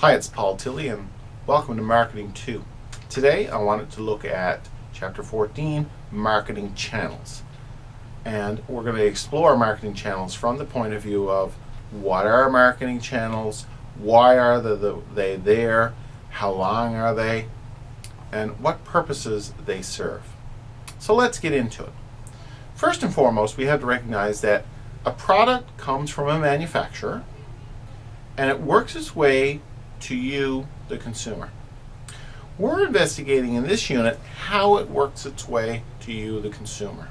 Hi, it's Paul Tilley and welcome to Marketing 2. Today I wanted to look at Chapter 14, Marketing Channels. And we're going to explore marketing channels from the point of view of what are marketing channels, why are they there, how long are they, and what purposes they serve. So let's get into it. First and foremost, we have to recognize that a product comes from a manufacturer and it works its way to you, the consumer. We're investigating in this unit how it works its way to you, the consumer.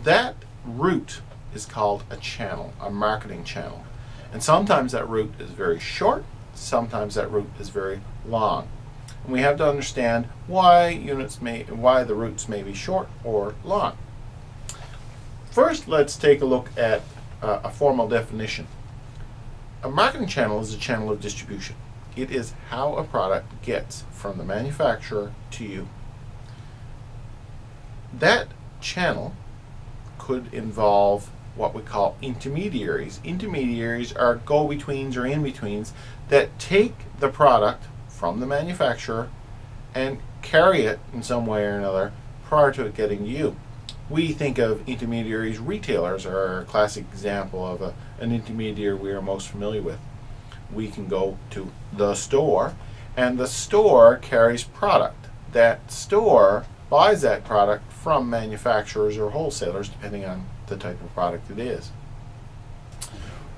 That route is called a channel, a marketing channel. And sometimes that route is very short, sometimes that route is very long. And we have to understand why the routes may be short or long. First, let's take a look at a formal definition. A marketing channel is a channel of distribution. It is how a product gets from the manufacturer to you. That channel could involve what we call intermediaries. Intermediaries are go-betweens or in-betweens that take the product from the manufacturer and carry it in some way or another prior to it getting to you. We think of intermediaries. Retailers are a classic example of an intermediary we are most familiar with. We can go to the store, and the store carries product. That store buys that product from manufacturers or wholesalers, depending on the type of product it is.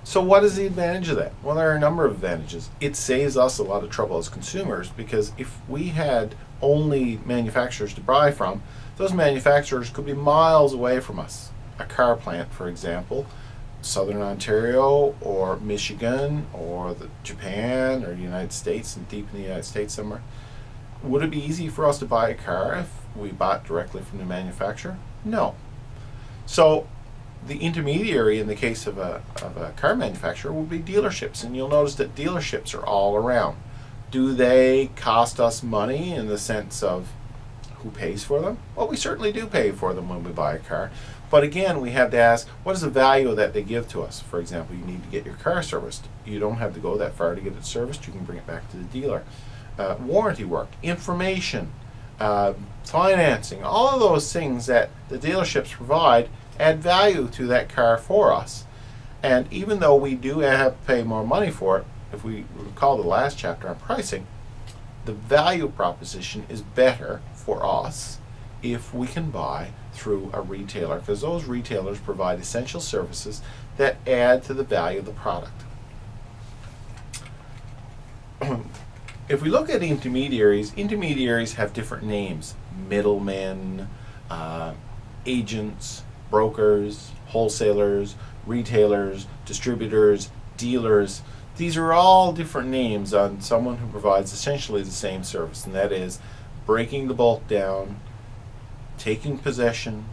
So what is the advantage of that? Well, there are a number of advantages. It saves us a lot of trouble as consumers, because if we had only manufacturers to buy from, those manufacturers could be miles away from us. A car plant, for example, Southern Ontario or Michigan or Japan or the United States, and deep in the United States somewhere. Would it be easy for us to buy a car if we bought directly from the manufacturer? No. So the intermediary in the case of a car manufacturer would be dealerships, and you'll notice that dealerships are all around. Do they cost us money in the sense of who pays for them? Well, we certainly do pay for them when we buy a car. But again, we have to ask, what is the value that they give to us? For example, you need to get your car serviced. You don't have to go that far to get it serviced. You can bring it back to the dealer. Warranty work, information, financing, all of those things that the dealerships provide add value to that car for us. And even though we do have to pay more money for it, if we recall the last chapter on pricing, the value proposition is better for us if we can buy through a retailer, because those retailers provide essential services that add to the value of the product. If we look at intermediaries, intermediaries have different names: middlemen, agents, brokers, wholesalers, retailers, distributors, dealers. These are all different names on someone who provides essentially the same service, and that is breaking the bulk down, taking possession,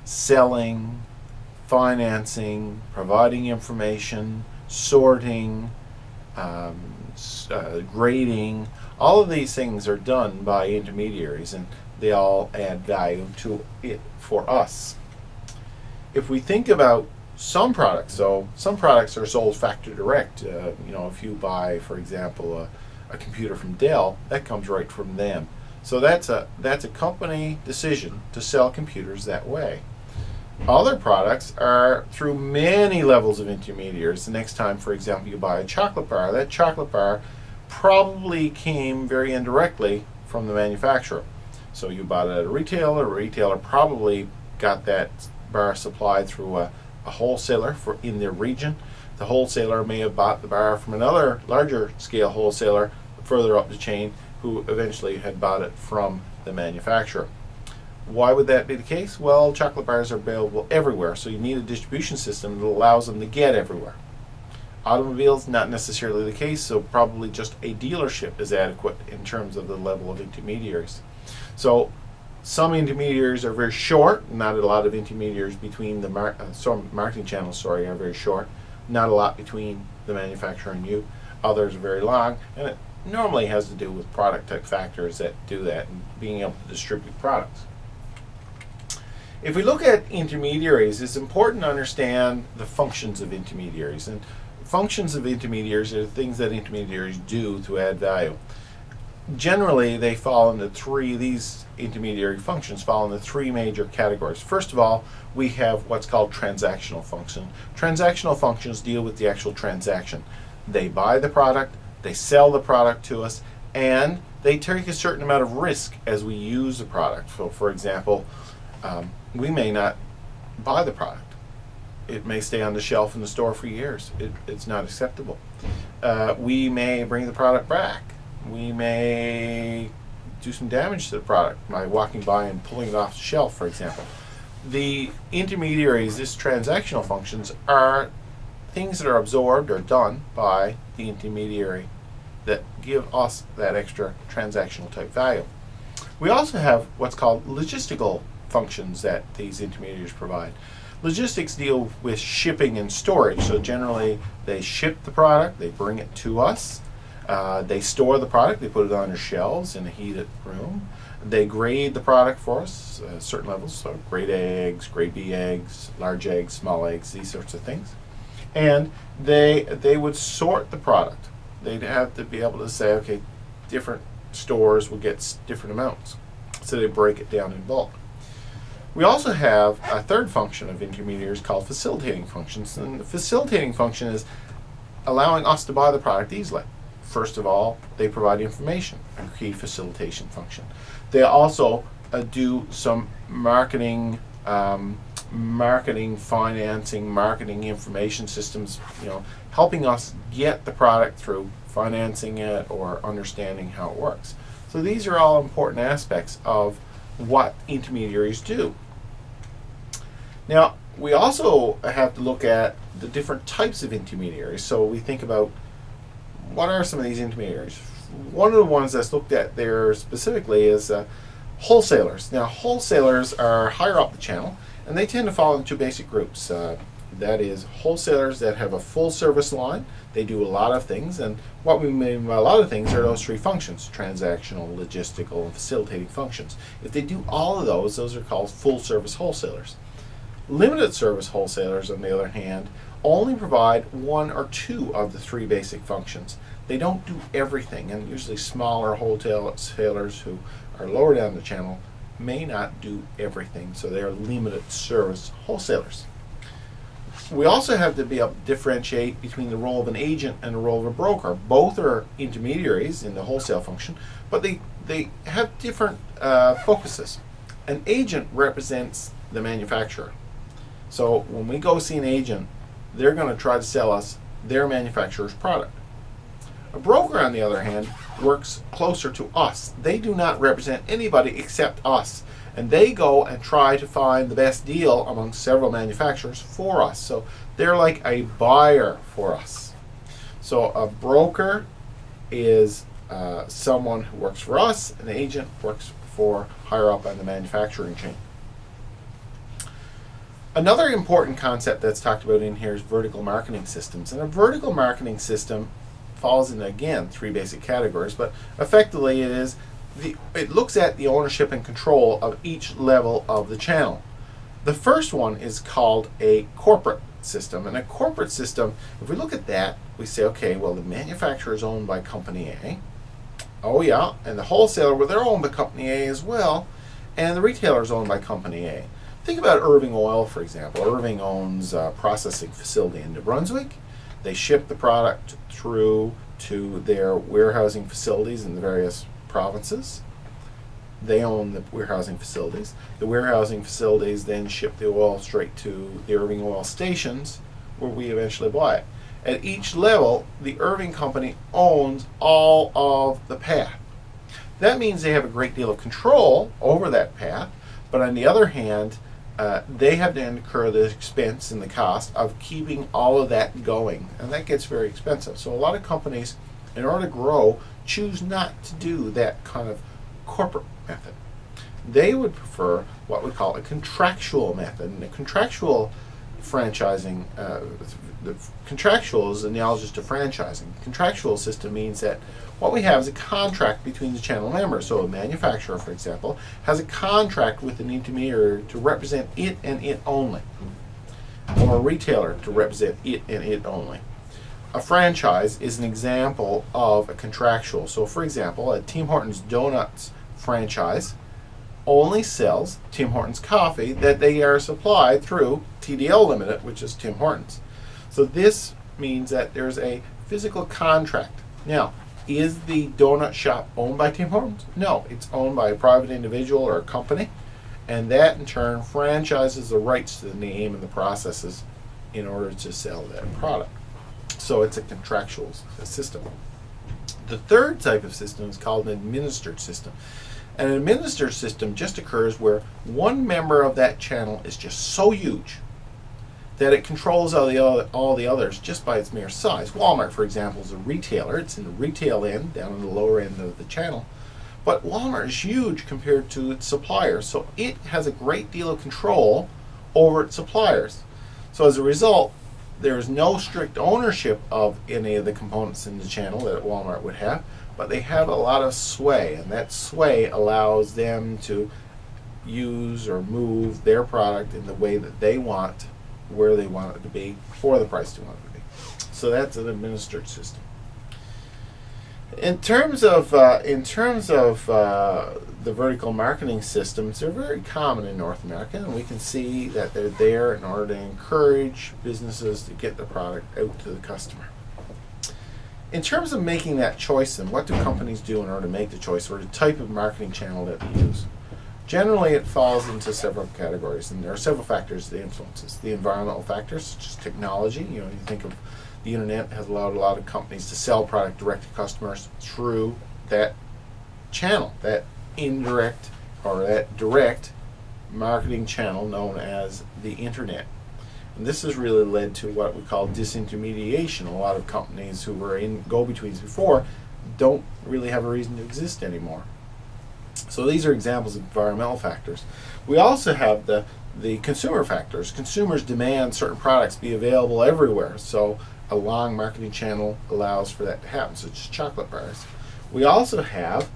selling, financing, providing information, sorting, grading. All of these things are done by intermediaries, and they all add value to it for us. If we think about some products, so some products are sold factory direct. If you buy, for example, a computer from Dell, that comes right from them. So that's a company decision to sell computers that way. Other products are through many levels of intermediaries. The next time, for example, you buy a chocolate bar, that chocolate bar probably came very indirectly from the manufacturer. So you bought it at a retailer probably got that bar supplied through a wholesaler in their region. The wholesaler may have bought the bar from another larger scale wholesaler further up the chain, who eventually had bought it from the manufacturer. Why would that be the case? Well, chocolate bars are available everywhere, so you need a distribution system that allows them to get everywhere. Automobiles, not necessarily the case, so probably just a dealership is adequate in terms of the level of intermediaries. So some intermediaries are very short, not a lot of intermediaries between the marketing channels, are very short, not a lot between the manufacturer and you. Others are very long, and it normally has to do with product type factors that do that, and being able to distribute products. If we look at intermediaries, it's important to understand the functions of intermediaries. And functions of intermediaries are things that intermediaries do to add value. Generally, they fall into three, these intermediary functions fall into three major categories. First of all, we have what's called transactional function. Transactional functions deal with the actual transaction. They buy the product, they sell the product to us, and they take a certain amount of risk as we use the product. So, for example, we may not buy the product. It may stay on the shelf in the store for years. It's not acceptable. We may bring the product back. We may do some damage to the product by walking by and pulling it off the shelf, for example. The intermediaries, these transactional functions, are things that are absorbed or done by the intermediary that give us that extra transactional type value. We also have what's called logistical functions that these intermediaries provide. Logistics deal with shipping and storage. So generally they ship the product, they bring it to us, they store the product, they put it on their shelves in a heated room. They grade the product for us, certain levels, so grade eggs, grade B eggs, large eggs, small eggs, these sorts of things. And they would sort the product. They'd have to be able to say, okay, different stores will get different amounts. So they break it down in bulk. We also have a third function of intermediaries called facilitating functions. And the facilitating function is allowing us to buy the product easily. First of all, they provide information, a key facilitation function. They also do some marketing, financing, marketing information systems, helping us get the product through financing it or understanding how it works. So these are all important aspects of what intermediaries do. Now, we also have to look at the different types of intermediaries. So we think about what are some of these intermediaries. One of the ones that's looked at there specifically is wholesalers. Now, wholesalers are higher up the channel, and they tend to fall into two basic groups. That is wholesalers that have a full service line. They do a lot of things, and what we mean by a lot of things are those three functions: transactional, logistical, and facilitating functions. If they do all of those are called full service wholesalers. Limited service wholesalers, on the other hand, only provide one or two of the three basic functions. They don't do everything, and usually smaller wholesalers who are lower down the channel may not do everything, so they are limited service wholesalers. We also have to be able to differentiate between the role of an agent and the role of a broker. Both are intermediaries in the wholesale function, but they have different focuses. An agent represents the manufacturer. So when we go see an agent, they're going to try to sell us their manufacturer's product. A broker, on the other hand, works closer to us. They do not represent anybody except us, and they go and try to find the best deal among several manufacturers for us. So they're like a buyer for us. So a broker is someone who works for us. An agent works for higher up on the manufacturing chain. Another important concept that's talked about in here is vertical marketing systems. And a vertical marketing system falls into, again, three basic categories, but effectively it looks at the ownership and control of each level of the channel. The first one is called a corporate system. And a corporate system, if we look at that, we say, okay, well, the manufacturer is owned by company A. Oh yeah, and the wholesaler, well, they're owned by company A as well, and the retailer is owned by company A. Think about Irving Oil, for example. Irving owns a processing facility in New Brunswick. They ship the product through to their warehousing facilities in the various provinces. They own the warehousing facilities. The warehousing facilities then ship the oil straight to the Irving Oil stations where we eventually buy it. At each level, the Irving company owns all of the path. That means they have a great deal of control over that path, but on the other hand, they have to incur the expense and the cost of keeping all of that going, and that gets very expensive. So a lot of companies, in order to grow, choose not to do that kind of corporate method. They would prefer what we call a contractual method. And the contractual franchising, the contractual is analogous to franchising. The contractual system means that what we have is a contract between the channel members. So a manufacturer, for example, has a contract with an intermediary to represent it and it only, or a retailer to represent it and it only. a franchise is an example of a contractual. So for example, a Tim Hortons Donuts franchise only sells Tim Hortons coffee that they are supplied through TDL Limited, which is Tim Hortons. So this means that there's a physical contract. Now, is the donut shop owned by Tim Hortons? No, it's owned by a private individual or a company, and that in turn franchises the rights to the name and the processes in order to sell that product. So it's a contractual system. The third type of system is called an administered system. An administered system just occurs where one member of that channel is just so huge that it controls all the others just by its mere size. Walmart, for example, is a retailer. It's in the retail end, down in the lower end of the channel. But Walmart is huge compared to its suppliers, so it has a great deal of control over its suppliers. So as a result, there is no strict ownership of any of the components in the channel that Walmart would have, but they have a lot of sway, and that sway allows them to use or move their product in the way that they want, where they want it to be, for the price they want it to be. So that's an administered system. In terms of the vertical marketing systems, they're very common in North America, and we can see that they're there in order to encourage businesses to get the product out to the customer. In terms of making that choice, then, what do companies do in order to make the choice, or the type of marketing channel that they use? Generally, it falls into several categories, and there are several factors that influence this. The environmental factors, such as technology. You think of the internet has allowed a lot of companies to sell product direct to customers through that channel, that indirect or that direct marketing channel known as the internet. And this has really led to what we call disintermediation. A lot of companies who were in go-betweens before don't really have a reason to exist anymore. So these are examples of environmental factors. We also have the consumer factors. Consumers demand certain products be available everywhere, so a long marketing channel allows for that to happen, such as chocolate bars. We also have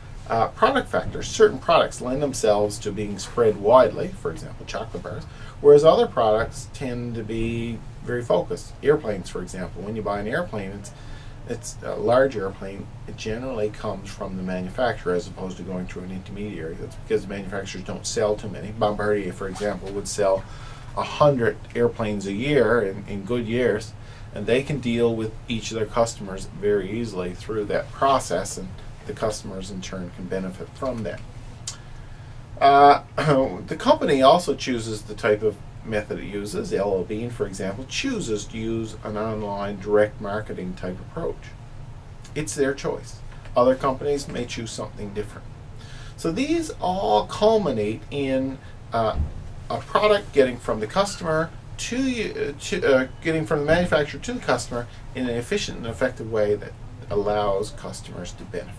product factors. Certain products lend themselves to being spread widely, for example, chocolate bars, whereas other products tend to be very focused. Airplanes, for example. When you buy an airplane, it's a large airplane. It generally comes from the manufacturer as opposed to going through an intermediary. That's because the manufacturers don't sell too many. Bombardier, for example, would sell 100 airplanes a year in good years, and they can deal with each of their customers very easily through that process, and the customers in turn can benefit from that. The company also chooses the type of method it uses. LL Bean, for example, chooses to use an online direct marketing type approach. It's their choice. Other companies may choose something different. So these all culminate in a product getting from the customer getting from the manufacturer to the customer in an efficient and effective way that allows customers to benefit.